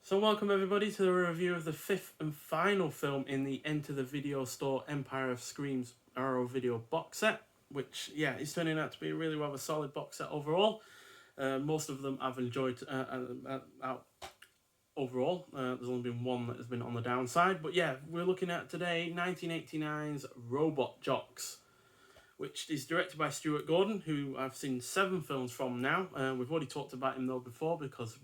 So welcome everybody to the review of the fifth and final film in the Enter the Video Store Empire of Screams Arrow Video box set, which is turning out to be a really rather solid box set overall. Most of them I've enjoyed overall. There's only been one that has been on the downside, but yeah, we're looking at today 1989's Robot Jox, which is directed by Purdy-Gordon, who I've seen 7 films from now. We've already talked about him though before because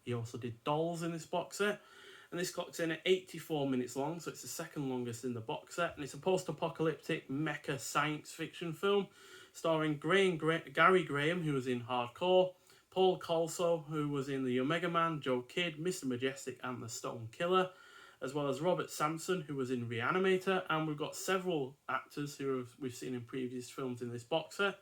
he also did Dolls in this box set. And this clocks in at 84 minutes long, so it's the second longest in the box set. And it's a post-apocalyptic mecha science fiction film starring Gary Graham, who was in Hardcore, Paul Colso, who was in The Omega Man, Joe Kidd, Mr. Majestic and The Stone Killer, as well as Robert Sampson, who was in Reanimator, and we've got several actors who we've seen in previous films in this box set.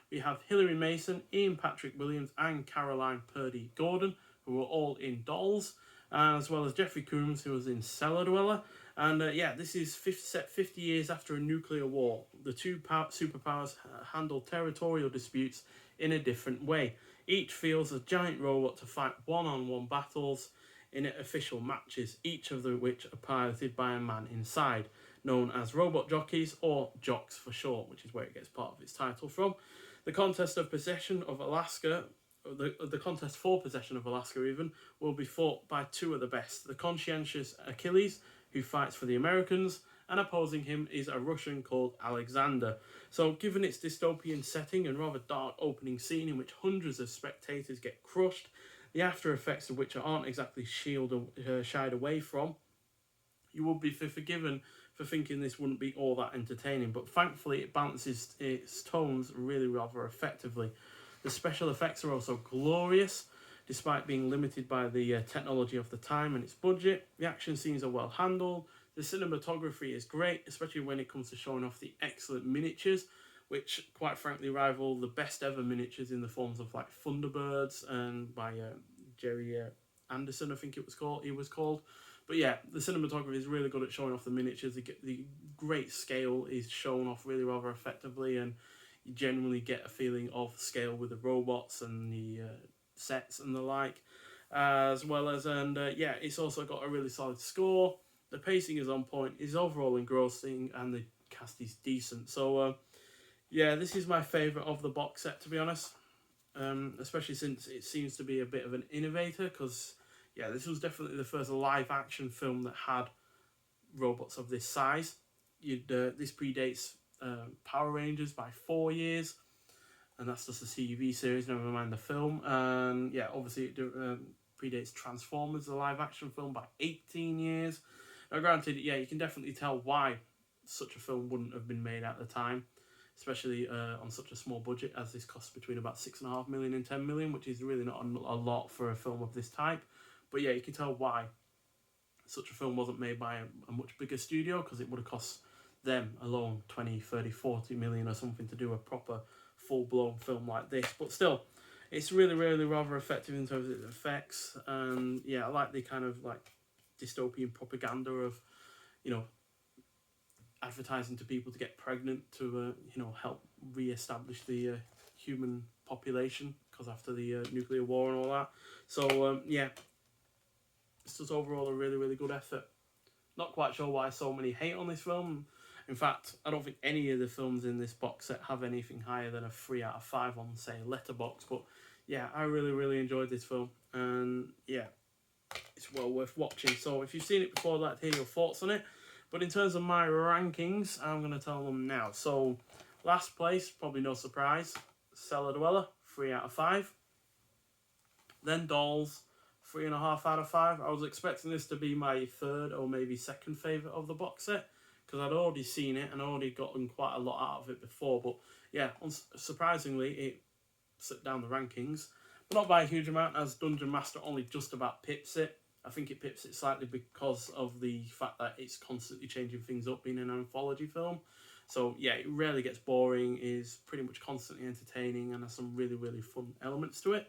We have Hilary Mason, Ian Patrick Williams, and Caroline Purdy-Gordon, who were all in Dolls, as well as Jeffrey Combs, who was in Cellar Dweller. And this is set 50 years after a nuclear war. The two superpowers handle territorial disputes in a different way. Each fields a giant robot to fight one-on-one battles in official matches, each of which are piloted by a man inside, known as robot jockeys, or jocks for short, which is where it gets part of its title from. The contest of possession of Alaska, the contest for possession of Alaska even, will be fought by 2 of the best. The conscientious Achilles, who fights for the Americans, and opposing him is a Russian called Alexander. So given its dystopian setting and rather dark opening scene in which hundreds of spectators get crushed, the after effects of which aren't exactly shied away from, you would be forgiven for thinking this wouldn't be all that entertaining, but thankfully it balances its tones really rather effectively. The special effects are also glorious, despite being limited by the technology of the time and its budget. The action scenes are well handled. The cinematography is great, especially when it comes to showing off the excellent miniatures, which quite frankly rival the best ever miniatures in the forms of like Thunderbirds and by Jerry Anderson, I think he was called. But yeah, the cinematography is really good at showing off the miniatures. The great scale is shown off really rather effectively, and you genuinely get a feeling of scale with the robots and the sets and the like, as well as, it's also got a really solid score. The pacing is on point, is overall engrossing, and the cast is decent. So this is my favourite of the box set, to be honest, especially since it seems to be a bit of an innovator, because this was definitely the first live action film that had robots of this size. This predates Power Rangers by 4 years, and that's just a TV series, never mind the film. And obviously it predates Transformers, the live action film, by 18 years. Now granted, you can definitely tell why such a film wouldn't have been made at the time, especially on such a small budget, as this costs between about $6.5 million and $10 million, which is really not a lot for a film of this type. But you can tell why such a film wasn't made by a much bigger studio, because it would have cost them alone 20, 30, 40 million or something to do a proper full-blown film like this. But still, it's really, really rather effective in terms of its effects. And I like the kind of like dystopian propaganda of, advertising to people to get pregnant to help re-establish the human population, because after the nuclear war and all that. So it's just overall a really, really good effort. Not quite sure why so many hate on this film. In fact, I don't think any of the films in this box set have anything higher than a 3 out of 5 on, say, Letterboxd. But I really, really enjoyed this film, and it's well worth watching. So if you've seen it before, I'd like to hear your thoughts on it. But in terms of my rankings, I'm going to tell them now. So last place, probably no surprise, Cellar Dweller, 3 out of 5. Then Dolls, 3.5 out of 5. I was expecting this to be my third or maybe second favourite of the box set, because I'd already seen it and already gotten quite a lot out of it before. But surprisingly, it slipped down the rankings, but not by a huge amount, as Dungeon Master only just about pips it. I think it pips it slightly because of the fact that it's constantly changing things up, being an anthology film. So it rarely gets boring, is pretty much constantly entertaining, and has some really, really fun elements to it.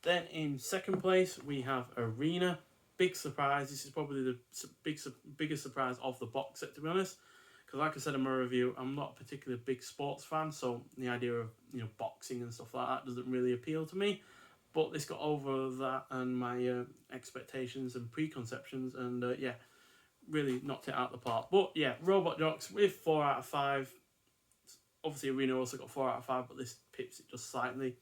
Then in second place, we have Arena. Big surprise. This is probably the biggest surprise of the box set, to be honest. Because like I said in my review, I'm not a particularly big sports fan, so the idea of boxing and stuff like that doesn't really appeal to me. but this got over that and my expectations and preconceptions, and yeah, really knocked it out of the park. But yeah, Robot Jocks with 4 out of 5. Obviously, Arena also got 4 out of 5, but this pips it just slightly.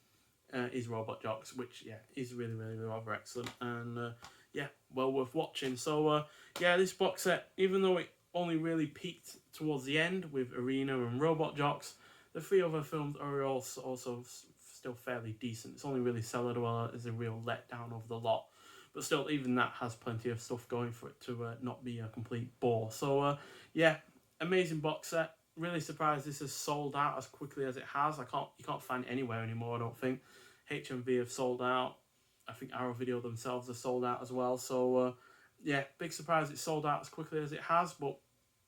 Is Robot Jocks, which yeah is really rather excellent, and yeah, well worth watching. So yeah, this box set, even though it only really peaked towards the end with Arena and Robot Jocks, the 3 other films are also still fairly decent. It's only really Cellular is a real letdown of the lot, but still, even that has plenty of stuff going for it to not be a complete bore. So yeah, amazing box set. Really surprised this has sold out as quickly as it has. You can't find it anywhere anymore, I don't think. HMV have sold out. I think Arrow Video themselves are sold out as well. So yeah, big surprise it sold out as quickly as it has. But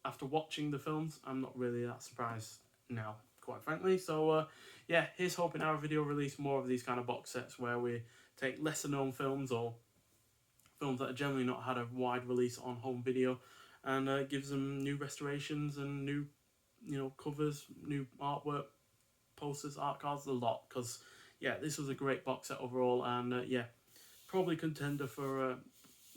after watching the films, I'm not really that surprised now, quite frankly. So yeah, here's hoping Arrow Video release more of these kind of box sets where we take lesser known films or films that have generally not had a wide release on home video, and gives them new restorations and new, covers, new artwork, posters, art cards, a lot. Because yeah, this was a great box set overall, and yeah, probably contender for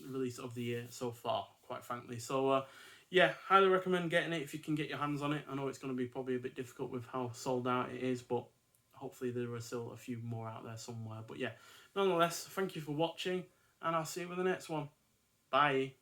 release of the year so far, quite frankly. So yeah, highly recommend getting it if you can get your hands on it. I know it's going to be probably a bit difficult with how sold out it is, but hopefully there are still a few more out there somewhere. But yeah, nonetheless, thank you for watching, and I'll see you with the next one. Bye.